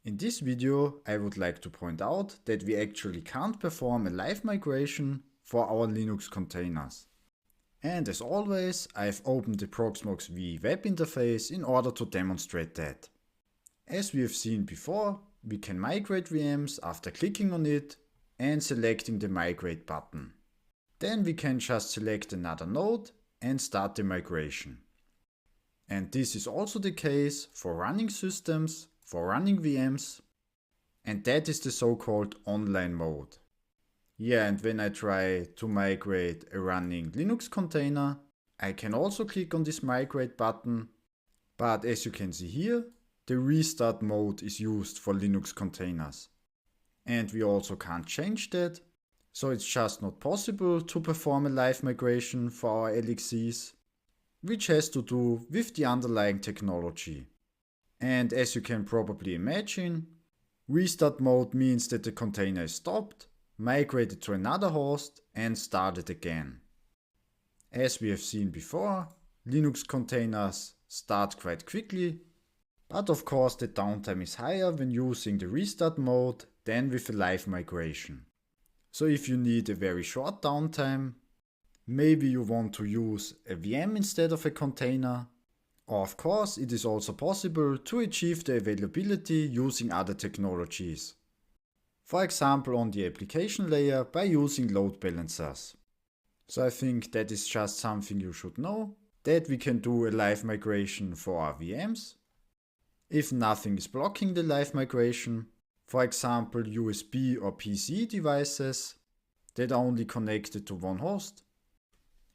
In this video, I would like to point out that we actually can't perform a live migration for our Linux containers. And as always, I've opened the Proxmox VE web interface in order to demonstrate that. As we have seen before, we can migrate VMs after clicking on it and selecting the migrate button. Then we can just select another node and start the migration. And this is also the case for running systems, for running VMs, and that is the so-called online mode. Yeah, and when I try to migrate a running Linux container, I can also click on this migrate button, but as you can see here, the restart mode is used for Linux containers. And we also can't change that, so it's just not possible to perform a live migration for our LXCs, which has to do with the underlying technology. And as you can probably imagine, restart mode means that the container is stopped, migrated to another host and started again. As we have seen before, Linux containers start quite quickly, but of course the downtime is higher when using the restart mode than with a live migration. So if you need a very short downtime, maybe you want to use a VM instead of a container, or of course it is also possible to achieve the availability using other technologies. For example on the application layer by using load balancers. So I think that is just something you should know, that we can do a live migration for our VMs. If nothing is blocking the live migration, for example USB or PC devices that are only connected to one host,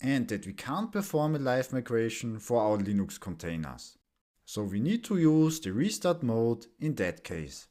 and that we can't perform a live migration for our Linux containers. So we need to use the restart mode in that case.